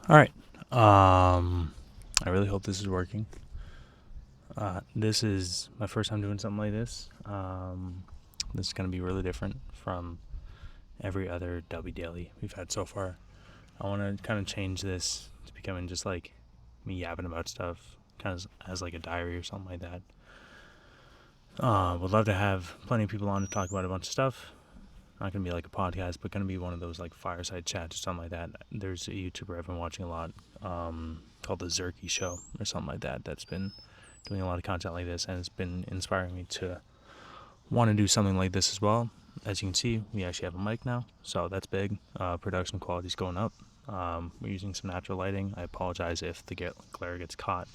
All right. I really hope this is working. This is my first time doing something like this. This is going to be really different from every other W Daily we've had so far. I want to kind of change this to becoming just like me yapping about stuff, kind of as like a diary or something like that. Would love to have plenty of people on to talk about a bunch of stuff. Not going to be like a podcast, but going to be one of those like fireside chats or something like that. There's a YouTuber I've been watching a lot called The Zerky Show or something like that that's been doing a lot of content like this, and it's been inspiring me to want to do something like this as well. As you can see, we actually have a mic now, so that's big. Production quality's going up. We're using some natural lighting. I apologize if the glare gets caught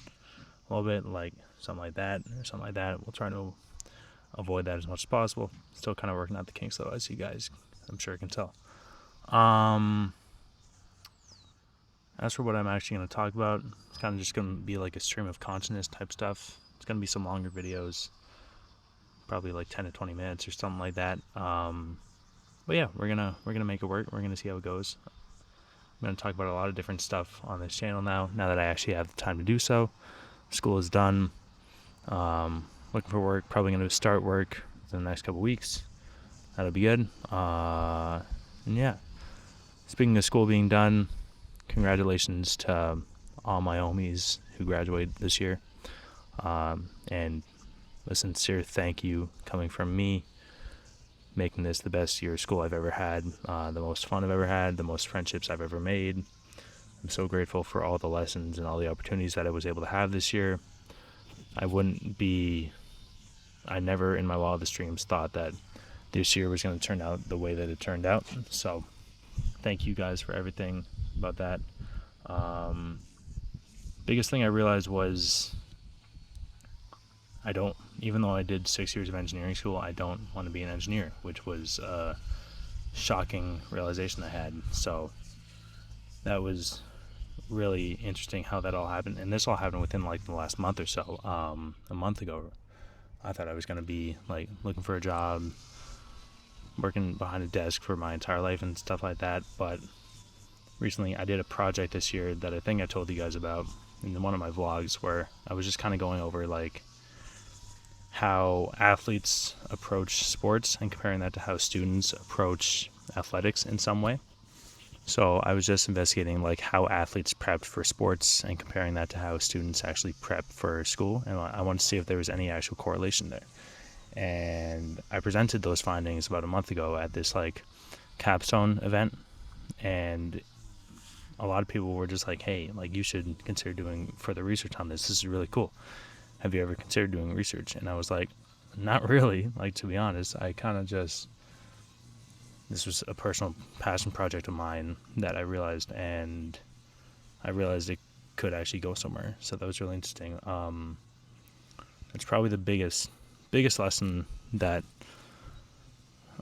a little bit, like something like that or something like that. We'll try to avoid that as much as possible. Still kind of working out the kinks though, as you guys I'm sure can tell. As for what I'm actually going to talk about, it's kind of just going to be like a stream of consciousness type stuff. It's going to be some longer videos, probably like 10 to 20 minutes or something like that. But yeah, we're gonna make it work. We're gonna see how it goes. I'm gonna talk about a lot of different stuff on this channel now that I actually have the time to do so. School is done. Looking for work. Probably gonna start work in the next couple weeks. That'll be good. And yeah, speaking of school being done, congratulations to all my homies who graduated this year. And a sincere thank you coming from me, making this the best year of school I've ever had, the most fun I've ever had, the most friendships I've ever made. I'm so grateful for all the lessons and all the opportunities that I was able to have this year. I never in my wildest dreams thought that this year was going to turn out the way that it turned out. So thank you guys for everything about that. Biggest thing I realized was even though I did 6 years of engineering school, I don't want to be an engineer, which was a shocking realization I had. So that was really interesting how that all happened. And this all happened within like the last month or so. A month ago, I thought I was going to be like looking for a job, working behind a desk for my entire life and stuff like that. But recently I did a project this year that I think I told you guys about in one of my vlogs, where I was just kind of going over like how athletes approach sports and comparing that to how students approach athletics in some way. So I was just investigating like how athletes prepped for sports and comparing that to how students actually prep for school, and I wanted to see if there was any actual correlation there. And I presented those findings about a month ago at this like capstone event, and a lot of people were just like, hey, like you should consider doing further research on this. This is really cool. Have you ever considered doing research? And I was like, not really. Like, to be honest, this was a personal passion project of mine that I realized, and I realized it could actually go somewhere. So that was really interesting. It's probably the biggest lesson that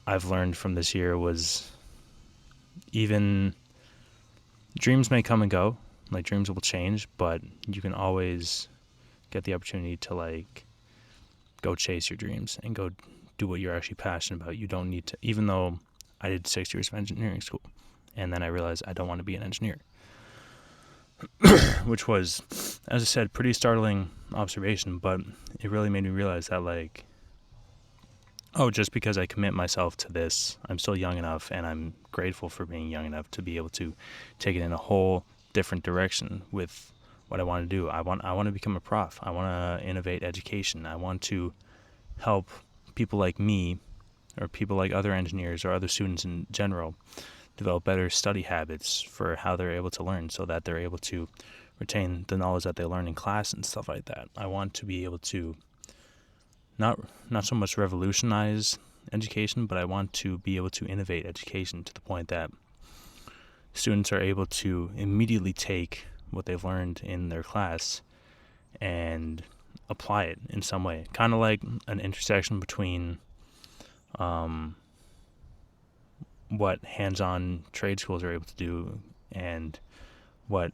I've learned from this year was, even dreams may come and go, like dreams will change, but you can always get the opportunity to like go chase your dreams and go do what you're actually passionate about. You don't need to, even though I did 6 years of engineering school, and then I realized I don't want to be an engineer, which was, as I said, pretty startling observation, but it really made me realize that like, oh, just because I commit myself to this, I'm still young enough, and I'm grateful for being young enough to be able to take it in a whole different direction with what I want to do. I want to become a prof. I want to innovate education. I want to help people like me, or people like other engineers or other students in general, develop better study habits for how they're able to learn, so that they're able to retain the knowledge that they learn in class and stuff like that. I want to be able to not so much revolutionize education, but I want to be able to innovate education to the point that students are able to immediately take what they've learned in their class and apply it in some way. Kind of like an intersection between what hands-on trade schools are able to do and what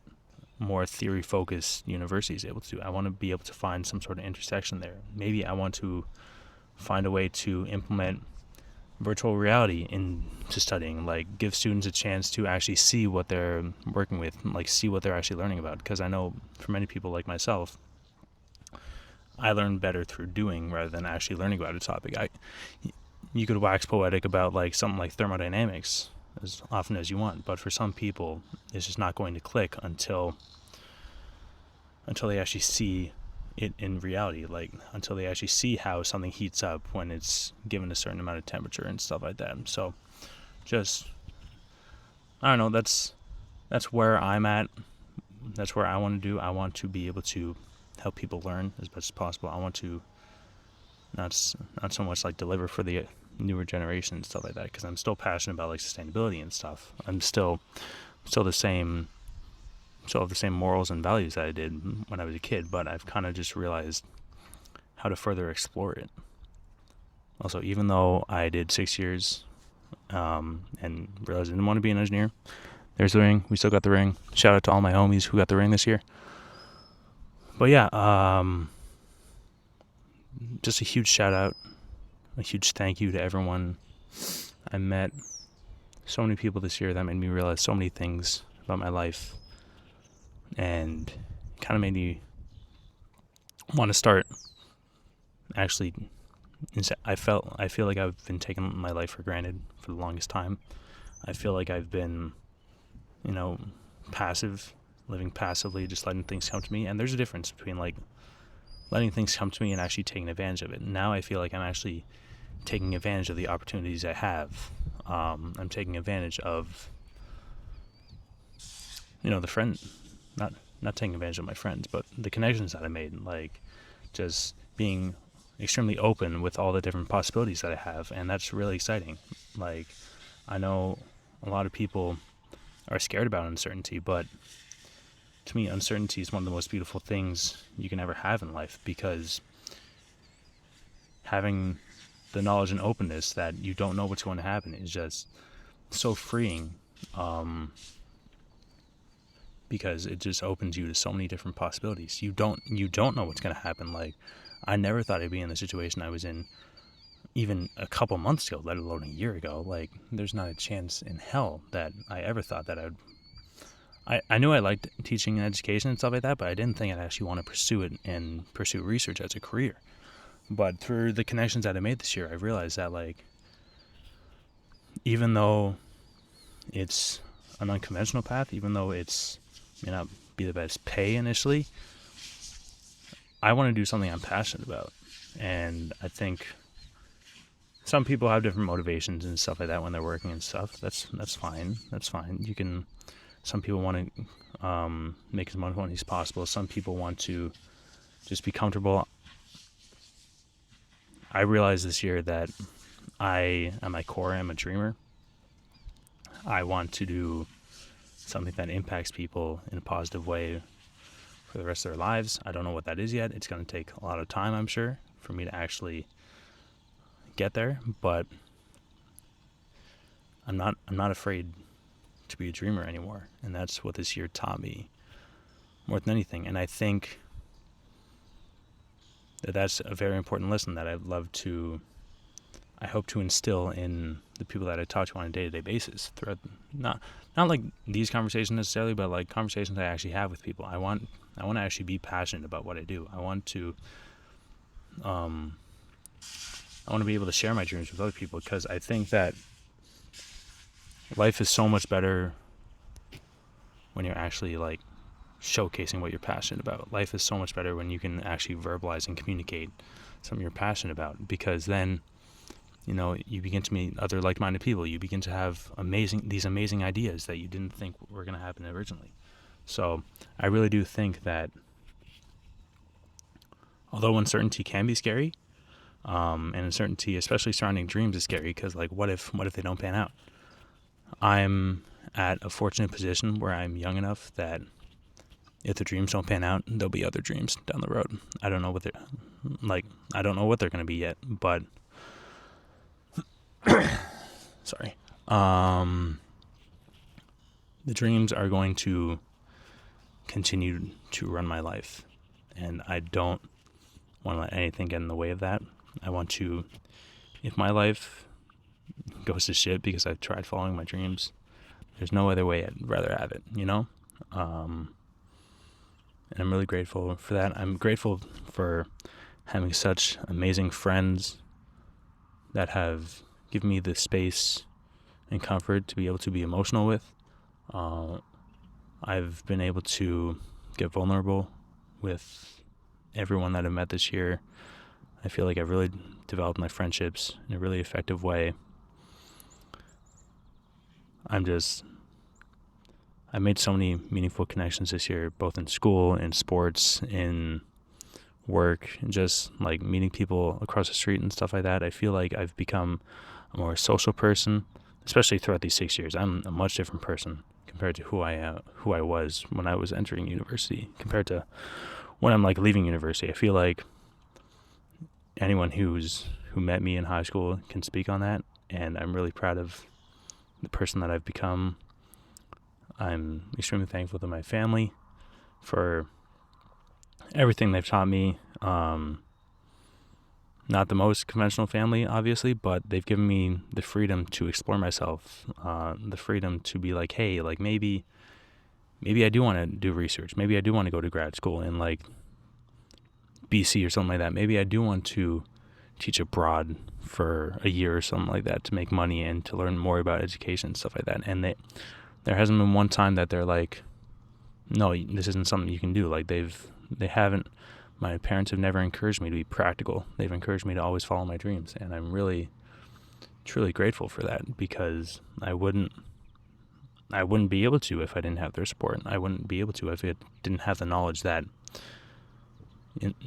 more theory-focused university is able to do. I want to be able to find some sort of intersection there. Maybe I want to find a way to implement virtual reality into studying, like give students a chance to actually see what they're working with, like see what they're actually learning about. Because I know for many people like myself, I learn better through doing rather than actually learning about a topic. You could wax poetic about like something like thermodynamics as often as you want, but for some people, it's just not going to click until they actually see it in reality, like until they actually see how something heats up when it's given a certain amount of temperature and stuff like that. So just, I don't know, that's where I'm at. That's where I want to do. I want to be able to help people learn as best as possible. I want to not so much like deliver for the newer generation and stuff like that, because I'm still passionate about like sustainability and stuff. I'm still the same, still have the same morals and values that I did when I was a kid, but I've kind of just realized how to further explore it. Also, even though I did 6 years and realized I didn't want to be an engineer, there's the ring. We still got the ring. Shout out to all my homies who got the ring this year. But yeah, just a huge shout out, a huge thank you to everyone. I met so many people this year that made me realize so many things about my life, and kind of made me want to start actually. I feel like I've been taking my life for granted for the longest time. I feel like I've been, passive, living passively, just letting things come to me. And there's a difference between like letting things come to me and actually taking advantage of it. Now I feel like I'm actually taking advantage of the opportunities I have. I'm taking advantage of, the friend, not taking advantage of my friends, but the connections that I made, like just being extremely open with all the different possibilities that I have. And that's really exciting. Like, I know a lot of people are scared about uncertainty, but to me, uncertainty is one of the most beautiful things you can ever have in life, because having the knowledge and openness that you don't know what's going to happen is just so freeing, because it just opens you to so many different possibilities. You don't know what's going to happen. Like, I never thought I'd be in the situation I was in even a couple months ago, let alone a year ago. Like, there's not a chance in hell that I ever thought that I knew I liked teaching and education and stuff like that, but I didn't think I'd actually want to pursue it and pursue research as a career. But through the connections that I made this year, I realized that, like, even though it's an unconventional path, even though it's may not be the best pay initially, I want to do something I'm passionate about. And I think some people have different motivations and stuff like that when they're working and stuff. That's fine. That's fine. Some people want to make as much money as possible. Some people want to just be comfortable. I realized this year that at my core, I'm a dreamer. I want to do something that impacts people in a positive way for the rest of their lives. I don't know what that is yet. It's going to take a lot of time, I'm sure, for me to actually get there. But I'm not afraid to be a dreamer anymore, and that's what this year taught me more than anything. And I think that's a very important lesson that I hope to instill in the people that I talk to on a day-to-day basis, throughout not like these conversations necessarily, but like conversations I actually have with people. I want to actually be passionate about what I do. I want to be able to share my dreams with other people, because I think that life is so much better when you're actually like showcasing what you're passionate about. Life is so much better when you can actually verbalize and communicate something you're passionate about, because then you begin to meet other like-minded people. You begin to have these amazing ideas that you didn't think were going to happen originally. So I really do think that although uncertainty can be scary, and uncertainty, especially surrounding dreams, is scary, because like, what if they don't pan out? I'm at a fortunate position where I'm young enough that if the dreams don't pan out, there'll be other dreams down the road. I don't know what they're going to be yet, but sorry. The dreams are going to continue to run my life, and I don't want to let anything get in the way of that. I want to, if my life goes to shit because I've tried following my dreams, there's no other way I'd rather have it, you know? And I'm really grateful for that. I'm grateful for having such amazing friends that have given me the space and comfort to be able to be emotional with. I've been able to get vulnerable with everyone that I've met this year. I feel like I've really developed my friendships in a really effective way. I made so many meaningful connections this year, both in school, in sports, in work, and just like meeting people across the street and stuff like that. I feel like I've become a more social person, especially throughout these 6 years. I'm a much different person compared to who I was when I was entering university, compared to when I'm like leaving university. I feel like anyone who met me in high school can speak on that, and I'm really proud of the person that I've become. I'm extremely thankful to my family for everything they've taught me. Not the most conventional family, obviously, but they've given me the freedom to explore myself, the freedom to be like, hey, like maybe I do want to do research. Maybe I do want to go to grad school in like BC or something like that. Maybe I do want to teach abroad for a year or something like that to make money and to learn more about education and stuff like that. And there hasn't been one time that they're like, no, this isn't something you can do. Like they haven't. My parents have never encouraged me to be practical. They've encouraged me to always follow my dreams. And I'm really, truly grateful for that, because I wouldn't be able to if I didn't have their support. I wouldn't be able to if it didn't have the knowledge that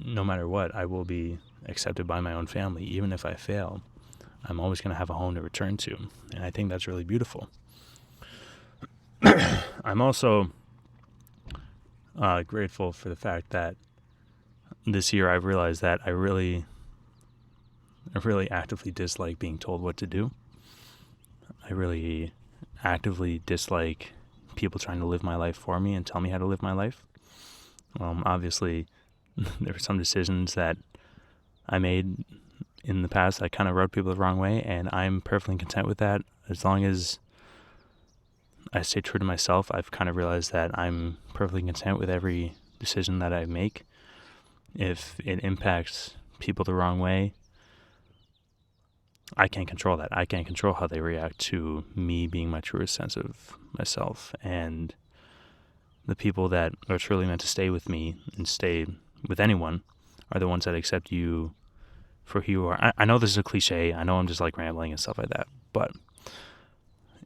no matter what, I will be accepted by my own family. Even if I fail, I'm always going to have a home to return to. And I think that's really beautiful. I'm also grateful for the fact that this year I've realized that I really actively dislike being told what to do. I really actively dislike people trying to live my life for me and tell me how to live my life. Obviously, there were some decisions that I made in the past that kind of rubbed people the wrong way, and I'm perfectly content with that. As long as I stay true to myself, I've kind of realized that I'm perfectly content with every decision that I make. If it impacts people the wrong way, I can't control that. I can't control how they react to me being my truest sense of myself. And the people that are truly meant to stay with me and stay with anyone are the ones that accept you for who you are. I know this is a cliche. I know I'm just like rambling and stuff like that. But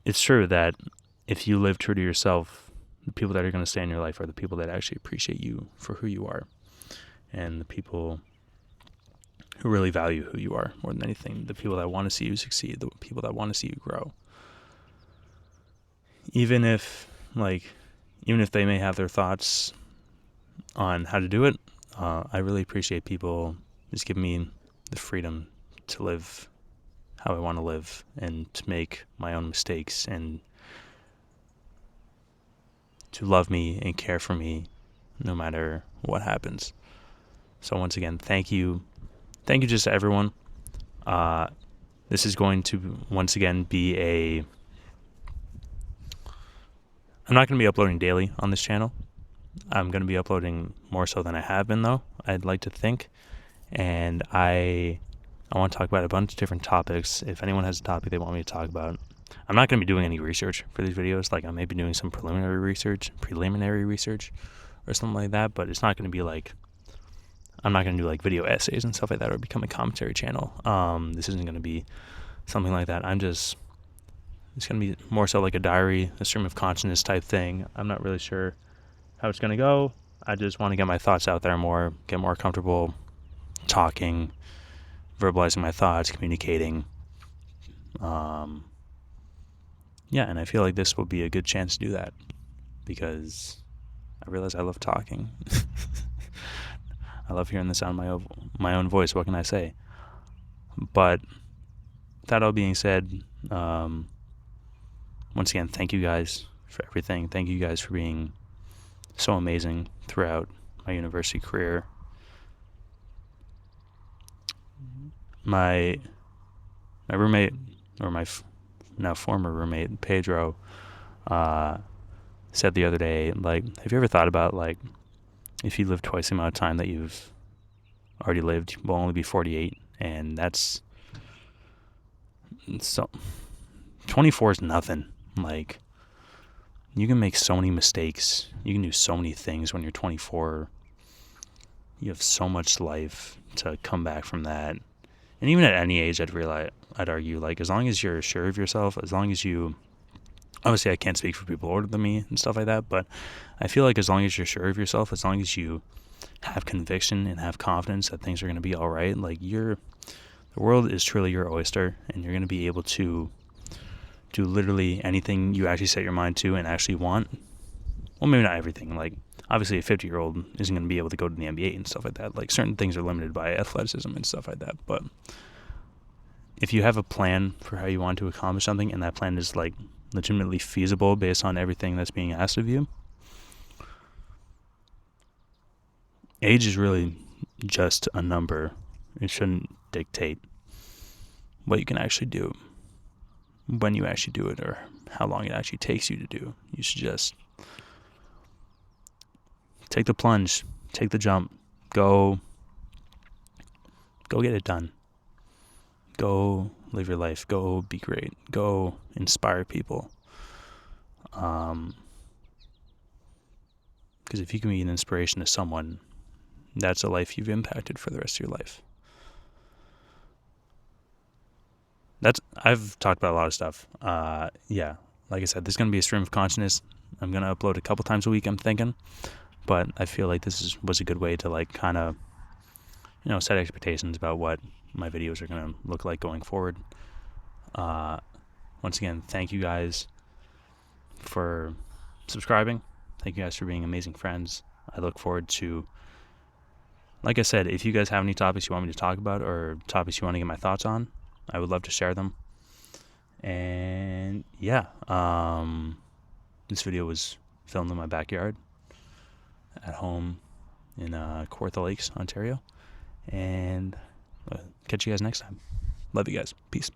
it's true that if you live true to yourself, the people that are going to stay in your life are the people that actually appreciate you for who you are. And the people who really value who you are more than anything, the people that want to see you succeed, the people that want to see you grow. Even if they may have their thoughts on how to do it, I really appreciate people just giving me the freedom to live how I want to live and to make my own mistakes and to love me and care for me no matter what happens. So once again, thank you just to everyone. This is going to once again be I'm not going to be uploading daily on this channel. I'm going to be uploading more so than I have been, though, I'd like to think. And I want to talk about a bunch of different topics. If anyone has a topic they want me to talk about, I'm not going to be doing any research for these videos. Like, I may be doing some preliminary research or something like that, but it's not going to be like, I'm not going to do like video essays and stuff like that or become a commentary channel. This isn't going to be something like that. It's going to be more so like a diary, a stream of consciousness type thing. I'm not really sure how it's going to go. I just want to get my thoughts out there more, get more comfortable talking, verbalizing my thoughts, communicating. And I feel like this will be a good chance to do that because I realize I love talking. I love hearing the sound of my own voice. What can I say? But that all being said, once again, thank you guys for everything. Thank you guys for being so amazing throughout my university career. My roommate or my now former roommate, Pedro, said the other day, like, have you ever thought about, like, if you live twice the amount of time that you've already lived, you will only be 48, and that's, so, 24 is nothing. Like, you can make so many mistakes, you can do so many things when you're 24, you have so much life to come back from that. And even at any age, I'd argue, like, as long as you're sure of yourself, as long as you, obviously I can't speak for people older than me and stuff like that, but I feel like as long as you're sure of yourself, as long as you have conviction and have confidence that things are going to be all right, like, the world is truly your oyster, and you're going to be able to do literally anything you actually set your mind to and actually want. Well, maybe not everything. Like, obviously a 50-year-old isn't going to be able to go to the NBA and stuff like that. Like, certain things are limited by athleticism and stuff like that. But if you have a plan for how you want to accomplish something, and that plan is, like, legitimately feasible based on everything that's being asked of you, age is really just a number. It shouldn't dictate what you can actually do, when you actually do it, or how long it actually takes you to do. You should just take the plunge, take the jump, go get it done. Go live your life. Go be great. Go inspire people. Because if you can be an inspiration to someone, that's a life you've impacted for the rest of your life. I've talked about a lot of stuff. Yeah, like I said, this is going to be a stream of consciousness. I'm going to upload a couple times a week, I'm thinking. But I feel like this was a good way to, like, kind of, set expectations about what my videos are going to look like going forward. Once again, thank you guys for subscribing. Thank you guys for being amazing friends. I look forward to, like I said, if you guys have any topics you want me to talk about, or topics you want to get my thoughts on, I would love to share them. And yeah, this video was filmed in my backyard at home in Kawartha Lakes, Ontario. And catch you guys next time. Love you guys. Peace.